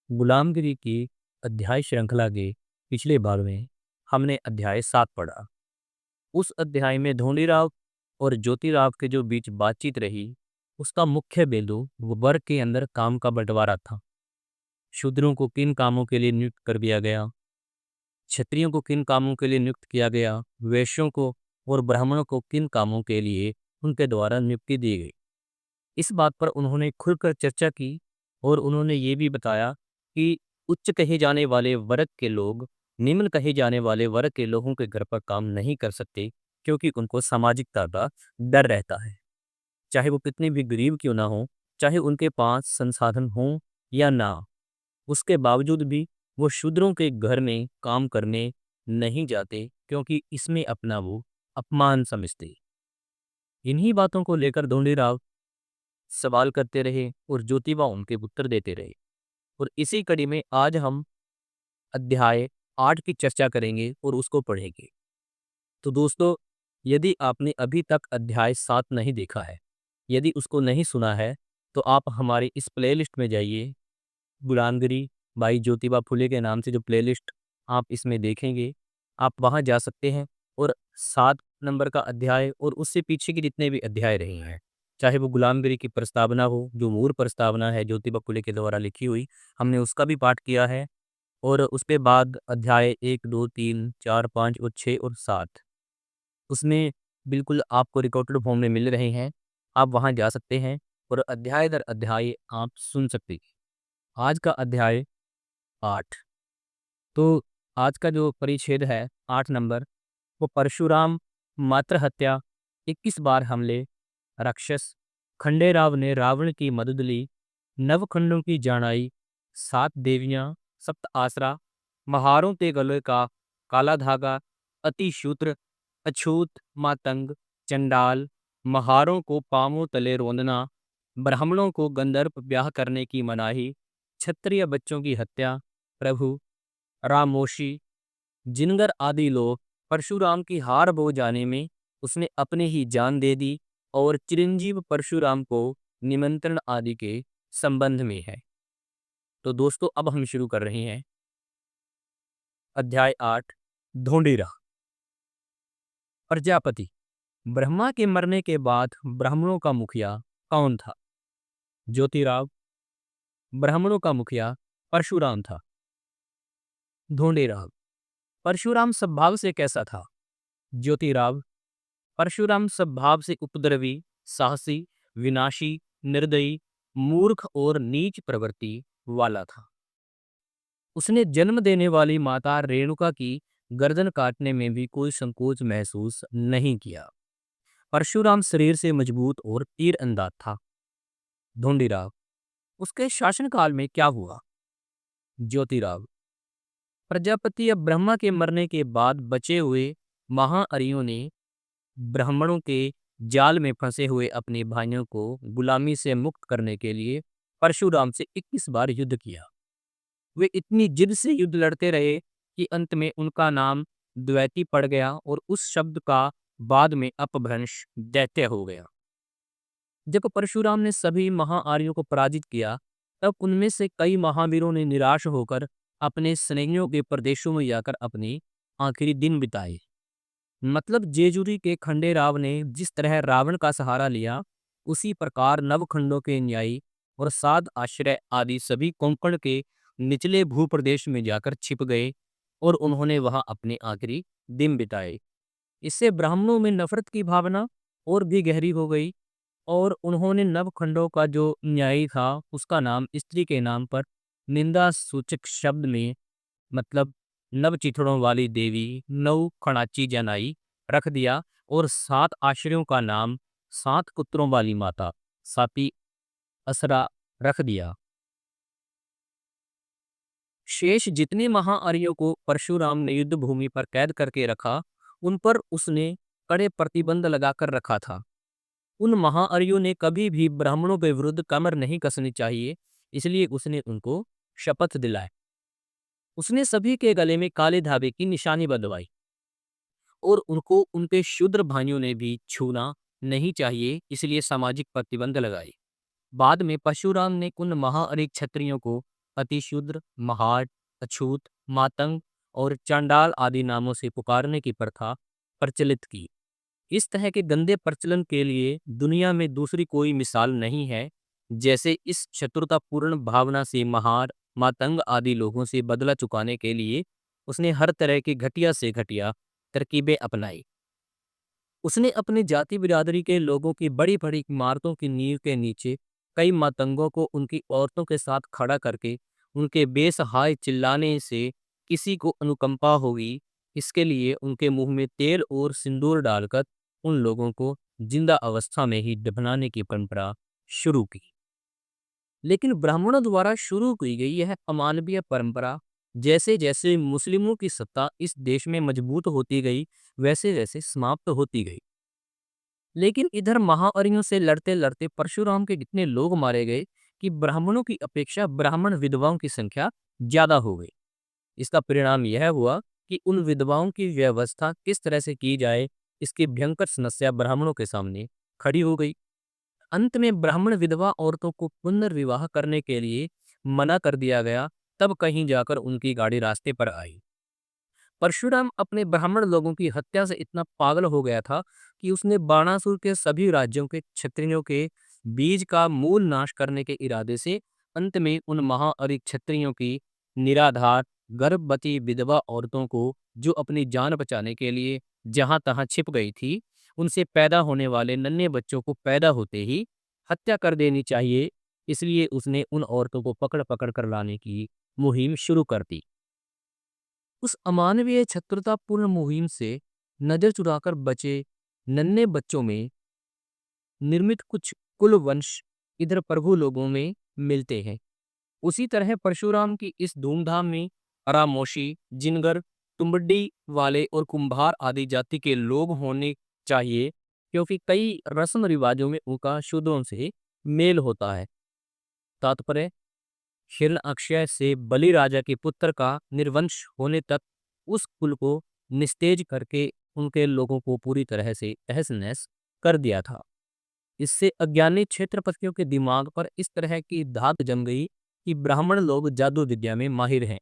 गुलामगिरी की अध्याय श्रृंखला के पिछले भाग में हमने अध्याय 7 पढ़ा। उस अध्याय में धोंडीराव और ज्योतिराव के जो बीच बातचीत रही, उसका मुख्य बिंदु वर्ग के अंदर काम का बंटवारा था। शूद्रों को किन कामों के लिए नियुक्त कर दिया गया, क्षत्रियों को किन कामों के लिए नियुक्त किया गया, वैश्यों को और ब्राह्मणों को किन कामों के लिए उनके द्वारा नियुक्ति दी गई। इस बात पर उन्होंने खुलकर चर्चा की और उन्होंने ये भी बताया कि उच्च कहे जाने वाले वर्ग के लोग निम्न कहे जाने वाले वर्ग के लोगों के घर पर काम नहीं कर सकते, क्योंकि उनको सामाजिकता का डर रहता है। चाहे वो कितने भी गरीब क्यों ना हो, चाहे उनके पास संसाधन हो या ना, उसके बावजूद भी वो शूद्रों के घर में काम करने नहीं जाते, क्योंकि इसमें अपना वो अपमान समझते। इन्हीं बातों को लेकर धोंडीराव सवाल करते रहे और ज्योतिबा उनके उत्तर देते रहे। और इसी कड़ी में आज हम अध्याय 8 की चर्चा करेंगे और उसको पढ़ेंगे। तो दोस्तों, यदि आपने अभी तक अध्याय 7 नहीं देखा है, यदि उसको नहीं सुना है, तो आप हमारी इस प्लेलिस्ट में जाइए। गुलामगिरी बाई ज्योतिबा फुले के नाम से जो प्लेलिस्ट आप इसमें देखेंगे, आप वहाँ जा सकते हैं और 7 नंबर का अध्याय और उससे पीछे के जितने भी अध्याय रहे हैं, चाहे वो गुलामगिरी की प्रस्तावना हो, जो मूल प्रस्तावना है ज्योतिबा फुले के द्वारा लिखी हुई, हमने उसका भी पाठ किया है। और उसके बाद अध्याय 1, 2, 3, 4, 5 और 6 और 7 उसमें बिल्कुल आपको रिकॉर्डेड फॉर्म में मिल रहे हैं। आप वहाँ जा सकते हैं और अध्याय दर अध्याय आप सुन सकते हैं। आज का अध्याय 8, तो आज का जो परिच्छेद है 8 नंबर, वो परशुराम, मात्र हत्या, 21 बार हमले, राक्षस, खंडेराव ने रावण की मदद ली, नवखंडों की जानाई, 7 देवियाँ, सप्त आसरा, महारों ते गले का काला धागा, अति शूद्र, अछूत, मातंग, चंडाल, महारों को पांवों तले रोंदना, ब्राह्मणों को गंधर्व ब्याह करने की मनाही, क्षत्रिय बच्चों की हत्या, प्रभु, रामोशी, जिनगर आदि लोग परशुराम की हार बो जाने में उसने अपने ही जान दे दी और चिरंजीव परशुराम को निमंत्रण आदि के संबंध में है। तो दोस्तों, अब हम शुरू कर रहे हैं अध्याय 8, धोंडीरा। प्रजापति। ब्रह्मा के मरने के बाद ब्राह्मणों का मुखिया कौन था? ज्योतिराव। ब्राह्मणों का मुखिया परशुराम था। धोंडीराव। परशुराम स्वभाव से कैसा था? ज्योतिराव। परशुराम स्वभाव से उपद्रवी, साहसी, विनाशी, निर्दयी, मूर्ख और नीच प्रवृत्ति वाला था। उसने जन्म देने वाली माता रेणुका की गर्दन काटने में भी कोई संकोच महसूस नहीं किया। परशुराम शरीर से मजबूत और तीर अंदाज था। धोंडीराव। उसके शासनकाल में क्या हुआ? ज्योतिराव। प्रजापति अब ब्रह्मा के मरने के बाद बचे हुए महाअरियों ने ब्राह्मणों के जाल में फंसे हुए अपने भाइयों को गुलामी से मुक्त करने के लिए परशुराम से 21 बार युद्ध किया। वे इतनी जिद से युद्ध लड़ते रहे कि अंत में उनका नाम द्वैती पड़ गया और उस शब्द का बाद में अपभ्रंश दैत्य हो गया। जब परशुराम ने सभी महाआर्यों को पराजित किया, तब उनमें से कई महावीरों ने निराश होकर अपने स्नेहियों के प्रदेशों में जाकर अपने आखिरी दिन बिताए। मतलब जेजुरी के खंडेराव ने जिस तरह रावण का सहारा लिया, उसी प्रकार नवखंडों के न्यायी और साध आश्रय आदि सभी कोंकण के निचले भूप्रदेश में जाकर छिप गए और उन्होंने वहां अपने आखिरी दिन बिताए। इससे ब्राह्मणों में नफरत की भावना और भी गहरी हो गई और उन्होंने नवखंडों का जो न्यायी था उसका नाम स्त्री के नाम पर निंदा सूचक शब्द में, मतलब नव चिथड़ों वाली देवी, नव खणाची जनाई रख दिया और 7 आश्रयों का नाम 7 पुत्रों वाली माता सापी असरा रख दिया। शेष जितने महाआर्यों को परशुराम ने युद्ध भूमि पर कैद करके रखा, उन पर उसने कड़े प्रतिबंध लगाकर रखा था। उन महाआर्यों ने कभी भी ब्राह्मणों के विरुद्ध कमर नहीं कसनी चाहिए, इसलिए उसने उनको शपथ दिलाई। उसने सभी के गले में काले धागे की निशानी बंधवाई और उनको उनके शूद्र भाइयों ने भी छूना नहीं चाहिए, इसलिए सामाजिक प्रतिबंध लगाए। बाद में परशुराम ने उन महाअरिक क्षत्रियों को अतिशूद्र, महार, अछूत, मातंग और चांडाल आदि नामों से पुकारने की प्रथा प्रचलित की। इस तरह के गंदे प्रचलन के लिए दुनिया में दूसरी कोई मिसाल नहीं है। जैसे इस शत्रुतापूर्ण भावना से महार, मातंग आदि लोगों से बदला चुकाने के लिए उसने हर तरह की घटिया से घटिया तरकीबें अपनाई। उसने अपनी जाति बिरादरी के लोगों की बड़ी बड़ी इमारतों की नींव के नीचे कई मातंगों को उनकी औरतों के साथ खड़ा करके उनके बेसहाय चिल्लाने से किसी को अनुकंपा होगी, इसके लिए उनके मुंह में तेल और सिंदूर डालकर उन लोगों को जिंदा अवस्था में ही दफनाने की परंपरा शुरू की। लेकिन ब्राह्मणों द्वारा शुरू की गई यह अमानवीय परंपरा जैसे जैसे मुस्लिमों की सत्ता इस देश में मजबूत होती गई, वैसे वैसे समाप्त होती गई। लेकिन इधर महाअरियों से लड़ते लड़ते परशुराम के इतने लोग मारे गए कि ब्राह्मणों की अपेक्षा ब्राह्मण विधवाओं की संख्या ज्यादा हो गई। इसका परिणाम यह हुआ कि उन विधवाओं की व्यवस्था किस तरह से की जाए, इसकी भयंकर समस्या ब्राह्मणों के सामने खड़ी हो गई। अंत में ब्राह्मण विधवा औरतों को पुनर्विवाह करने के लिए मना कर दिया गया। तब कहीं जाकर उनकी गाड़ी रास्ते पर आई। परशुराम अपने ब्राह्मण लोगों की हत्या से इतना पागल हो गया था कि उसने बाणासुर के सभी राज्यों के क्षत्रियों के बीज का मूल नाश करने के इरादे से अंत में उन महाअरि क्षत्रियों की निराधार गर्भवती विधवा औरतों को, जो अपनी जान बचाने के लिए जहां तहां छिप गई थी, उनसे पैदा होने वाले नन्हे बच्चों को पैदा होते ही हत्या कर देनी चाहिए। इसलिए उसने उन औरतों को पकड़ पकड़ कर लाने की मुहिम शुरू कर दी। उस अमानवीय शत्रुतापूर्ण मुहिम से नजर चुराकर बचे नन्हे बच्चों में निर्मित कुछ कुल वंश इधर प्रभु लोगों में मिलते हैं। उसी तरह परशुराम की इस धूमधाम में अरामोशी, जिनगर, तुम्बडी वाले और कुंभार आदि जाति के लोग होने चाहिए, क्योंकि कई रस्म रिवाजों में उनका शुद्धों से मेल होता है। तात्पर्य, हिरण्यक्षय से बलि राजा के पुत्र का निर्वंश होने तक उस कुल को निस्तेज करके उनके लोगों को पूरी तरह से तहस नहस कर दिया था। इससे अज्ञानी क्षेत्रपतियों के दिमाग पर इस तरह की धाक जम गई कि ब्राह्मण लोग जादू विद्या में माहिर हैं।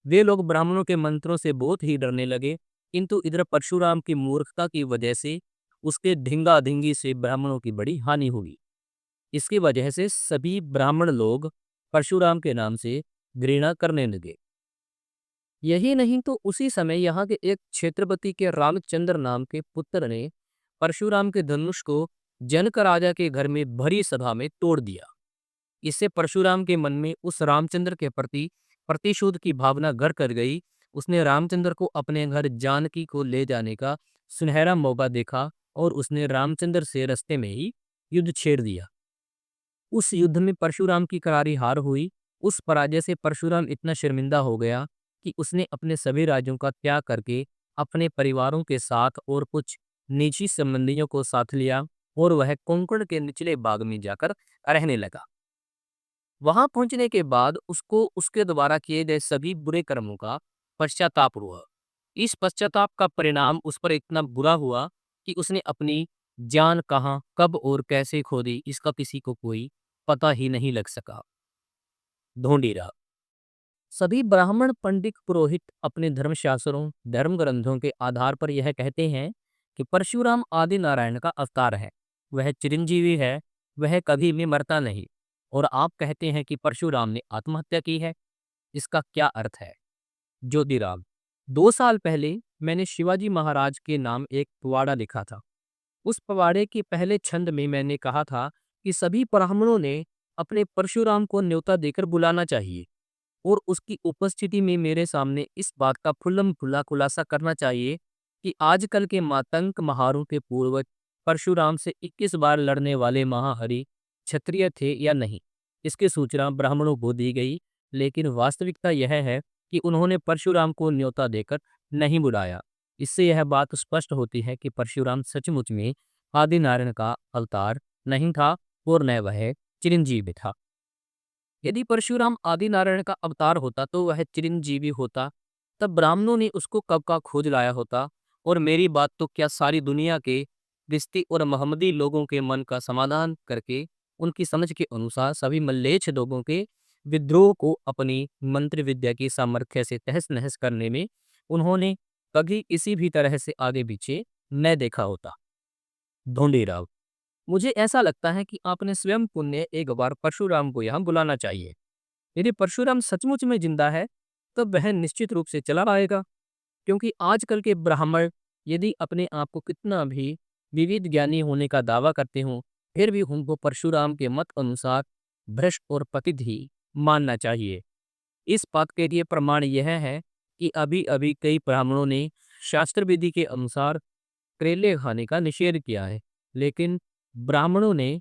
वे लोग ब्राह्मणों के मंत्रों से बहुत ही डरने लगे। किंतु इधर परशुराम की मूर्खता की वजह से उसके ढींगा ढींगी से ब्राह्मणों की बड़ी हानि हुई। इसकी वजह से सभी ब्राह्मण लोग परशुराम के नाम से घृणा करने लगे। यही नहीं तो उसी समय यहाँ के एक क्षेत्रपति के रामचंद्र नाम के पुत्र ने परशुराम के धनुष को जनक राजा के घर में भरी सभा में तोड़ दिया। इससे परशुराम के मन में उस रामचंद्र के प्रति प्रतिशोध की भावना घर कर गई। उसने रामचंद्र को अपने घर जानकी को ले जाने का सुनहरा मौका देखा और उसने रामचंद्र से रास्ते में ही युद्ध छेड़ दिया। उस युद्ध में परशुराम की करारी हार हुई। उस पराजय से परशुराम इतना शर्मिंदा हो गया कि उसने अपने सभी राज्यों का त्याग करके अपने परिवारों के साथ और कुछ निजी संबंधियों को साथ लिया और वह कोंकण के निचले भाग में जाकर रहने लगा। वहां पहुंचने के बाद उसको उसके द्वारा किए गए सभी बुरे कर्मों का पश्चाताप हुआ। इस पश्चाताप का परिणाम उस पर इतना बुरा हुआ कि उसने अपनी जान कहाँ, कब और कैसे खो दी, इसका किसी को कोई पता ही नहीं लग सका। ढोंढीराव। सभी ब्राह्मण पंडित पुरोहित अपने धर्मशास्त्रों, धर्म ग्रंथों के आधार पर यह कहते हैं कि परशुराम आदि नारायण का अवतार है। वह चिरंजीवी है, वह कभी भी मरता नहीं। और आप कहते हैं कि परशुराम ने आत्महत्या की है। इसका क्या अर्थ है? ज्योतिराव। 2 साल पहले मैंने शिवाजी महाराज के नाम एक पवाड़ा लिखा था। उस पवाड़े के पहले छंद में मैंने कहा था कि सभी ब्राह्मणों ने अपने परशुराम को न्योता देकर बुलाना चाहिए और उसकी उपस्थिति में मेरे सामने इस बात का खुल्लम खुल्ला खुलासा करना चाहिए कि आजकल के मातंग महारों के पूर्वज परशुराम से 21 बार लड़ने वाले महाहरि क्षत्रिय थे या नहीं। इसकी सूचना ब्राह्मणों को दी गई, लेकिन वास्तविकता यह है कि उन्होंने परशुराम को न्योता देकर नहीं बुलाया। इससे यह बात स्पष्ट होती है कि परशुराम सचमुच में आदिनारायण का अवतार नहीं था और न वह चिरंजीवी था। यदि परशुराम आदिनारायण का अवतार होता तो वह चिरंजीवी होता, तब ब्राह्मणों ने उसको कब का खोज लाया होता। और मेरी बात तो क्या, सारी दुनिया के रिश्ती और मोहम्मदी लोगों के मन का समाधान करके उनकी समझ के अनुसार सभी मल्लेच्छ लोगों के विद्रोह को अपनी मंत्र विद्या की सामर्थ्य से तहस नहस करने में उन्होंने कभी किसी भी तरह से आगे पीछे न देखा होता। ढोंडीराव, मुझे ऐसा लगता है कि आपने स्वयं पुण्य एक बार परशुराम को यहाँ बुलाना चाहिए। यदि परशुराम सचमुच में जिंदा है तो वह निश्चित रूप से चला आएगा, क्योंकि आजकल के ब्राह्मण यदि अपने आप को कितना भी विविध ज्ञानी होने का दावा करते हों, फिर भी उनको परशुराम के मत अनुसार भ्रष्ट और पतित ही मानना चाहिए। इस बात के लिए प्रमाण यह है कि अभी अभी कई ब्राह्मणों ने शास्त्र विधि के अनुसार करेले खाने का निषेध किया है, लेकिन ब्राह्मणों ने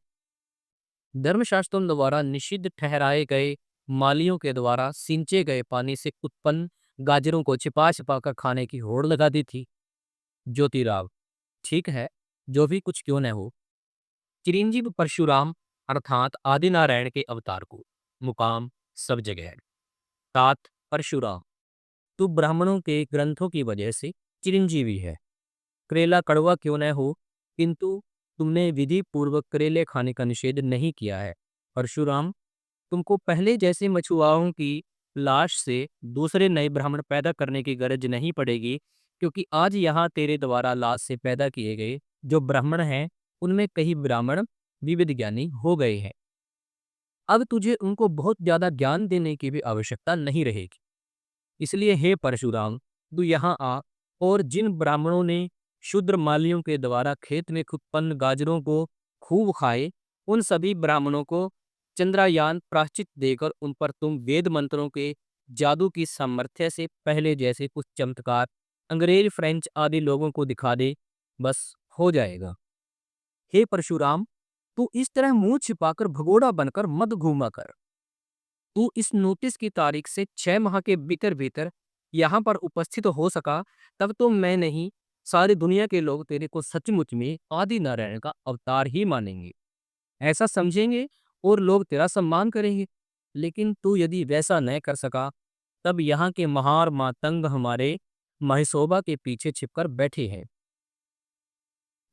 धर्मशास्त्रों द्वारा निषिद्ध ठहराए गए मालियों के द्वारा सिंचे गए पानी से उत्पन्न गाजरों को छिपा छिपा कर खाने की होड़ लगा दी थी। ज्योतिराव, ठीक है, जो भी कुछ क्यों न हो, चिरंजीव परशुराम अर्थात आदिनारायण के अवतार को मुकाम सब जगह है। तात परशुराम, तू ब्राह्मणों के ग्रंथों की वजह से चिरंजीवी है। करेला कड़वा क्यों न हो, किंतु तुमने विधि पूर्वक करेले खाने का निषेध नहीं किया है। परशुराम, तुमको पहले जैसे मछुआरों की लाश से दूसरे नए ब्राह्मण पैदा करने की गरज नहीं पड़ेगी, क्योंकि आज यहाँ तेरे द्वारा लाश से पैदा किए गए जो ब्राह्मण हैं, उनमें कई ब्राह्मण विविध ज्ञानी हो गए हैं। अब तुझे उनको बहुत ज्यादा ज्ञान देने की भी आवश्यकता नहीं रहेगी। इसलिए हे परशुराम, तू यहाँ आ और जिन ब्राह्मणों ने शूद्र मालियों के द्वारा खेत में उत्पन्न गाजरों को खूब खाए, उन सभी ब्राह्मणों को चंद्रयान प्रायश्चित देकर उन पर तुम वेद मंत्रों के जादू की सामर्थ्य से पहले जैसे कुछ चमत्कार अंग्रेज फ्रेंच आदि लोगों को दिखा दे, बस हो जाएगा। हे परशुराम, तू इस तरह मुंह छिपाकर भगोड़ा बनकर मत घूमा कर। तू इस नोटिस की तारीख से 6 माह के भीतर भीतर यहाँ पर उपस्थित हो सका, तब तो मैं नहीं, सारी दुनिया के लोग तेरे को सचमुच में आदि नारायण का अवतार ही मानेंगे, ऐसा समझेंगे और लोग तेरा सम्मान करेंगे। लेकिन तू यदि वैसा न कर सका, तब यहाँ के महार मातंग हमारे महिसोबा के पीछे छिपकर बैठे हैं।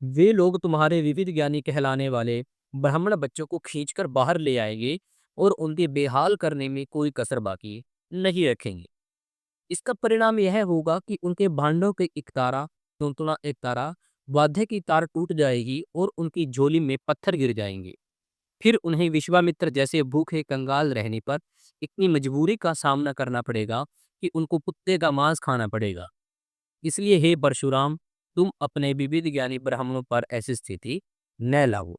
वे लोग तुम्हारे विविध ज्ञानी कहलाने वाले ब्राह्मण बच्चों को खींचकर बाहर ले आएंगे और उनके बेहाल करने में कोई कसर बाकी नहीं रखेंगे। इसका परिणाम यह होगा कि उनके भांडों के एक तारा, टुनटुना एक तारा, वाद्य की तार टूट जाएगी और उनकी झोली में पत्थर गिर जाएंगे। फिर उन्हें विश्वामित्र जैसे भूखे कंगाल रहने पर इतनी मजबूरी का सामना करना पड़ेगा कि उनको कुत्ते का मांस खाना पड़ेगा। इसलिए हे परशुराम, तुम अपने विविध ज्ञानी ब्राह्मणों पर ऐसी स्थिति न लाओ।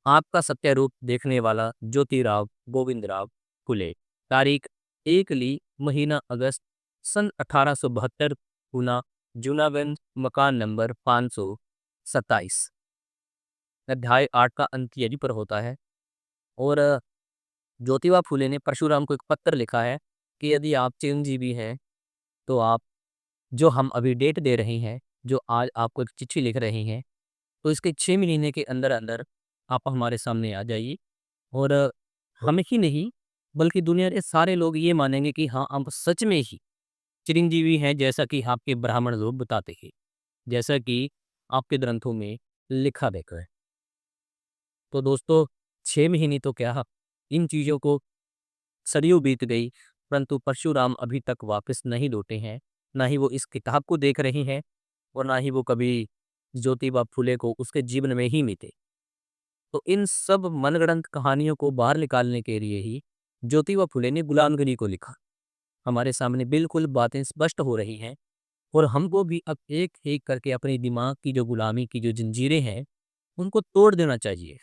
आपका सत्य रूप देखने वाला ज्योतिराव गोविंदराव फुले, तारीख 1 महीना अगस्त सन 1872, पुणे, जूनागंज, मकान नंबर 527। अध्याय 8 का अंत यहीं पर होता है। और ज्योतिबा फुले ने परशुराम को एक पत्र लिखा है कि यदि आप चिरंजीवी हैं तो आप, जो हम अभी डेट दे रहे हैं, जो आज आपको एक चिट्ठी लिख रहे हैं, तो इसके 6 महीने के अंदर अंदर आप हमारे सामने आ जाइए। और हम ही नहीं, बल्कि दुनिया के सारे लोग ये मानेंगे कि हाँ, आप सच में ही चिरंजीवी हैं, जैसा कि आपके ब्राह्मण लोग बताते हैं, जैसा कि आपके ग्रंथों में लिखा देखा है। तो दोस्तों, 6 महीने तो क्या, इन चीज़ों को सदियों बीत गई, परंतु परशुराम अभी तक वापस नहीं लौटे हैं। ना ही वो इस किताब को देख रहे हैं और ना ही वो कभी ज्योतिबा फुले को उसके जीवन में ही मिले। तो इन सब मनगढ़ंत कहानियों को बाहर निकालने के लिए ही ज्योतिबा फुले ने गुलामगिरी को लिखा। हमारे सामने बिल्कुल बातें स्पष्ट हो रही हैं और हमको भी अब एक एक करके अपने दिमाग की जो गुलामी की जो जंजीरें हैं, उनको तोड़ देना चाहिए।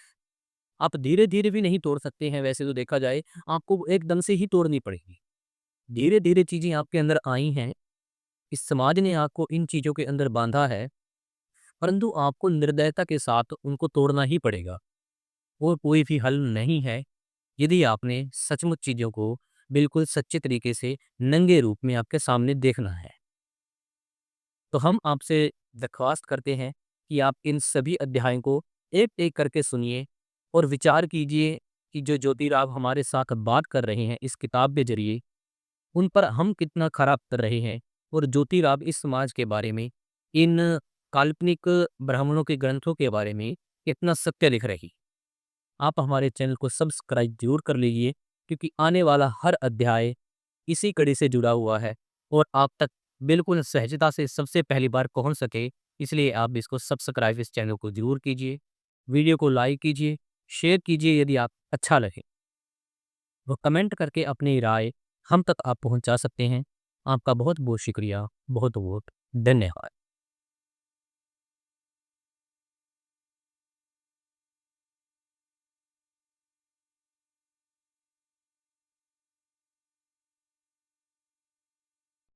आप धीरे धीरे भी नहीं तोड़ सकते हैं, वैसे तो देखा जाए आपको एकदम से ही तोड़नी पड़ेगी। धीरे धीरे चीजें आपके अंदर आई हैं, इस समाज ने आपको इन चीजों के अंदर बांधा है, परंतु आपको निर्दयता के साथ उनको तोड़ना ही पड़ेगा। और कोई भी हल नहीं है यदि आपने सचमुच चीज़ों को बिल्कुल सच्चे तरीके से नंगे रूप में आपके सामने देखना है। तो हम आपसे दरख्वास्त करते हैं कि आप इन सभी अध्यायों को एक-एक करके सुनिए और विचार कीजिए कि जो ज्योतिराव हमारे साथ बात कर रहे हैं इस किताब के ज़रिए, उन पर हम कितना खरा उतर रहे हैं और ज्योतिराव इस समाज के बारे में, इन काल्पनिक ब्राह्मणों के ग्रंथों के बारे में कितना सत्य लिख रही। आप हमारे चैनल को सब्सक्राइब ज़रूर कर लीजिए, क्योंकि आने वाला हर अध्याय इसी कड़ी से जुड़ा हुआ है और आप तक बिल्कुल सहजता से सबसे पहली बार पहुंच सके, इसलिए आप इसको सब्सक्राइब इस चैनल को ज़रूर कीजिए। वीडियो को लाइक कीजिए, शेयर कीजिए यदि आप अच्छा लगे। वो कमेंट करके अपनी राय हम तक आप पहुंचा सकते हैं। आपका बहुत बहुत शुक्रिया, बहुत बहुत धन्यवाद।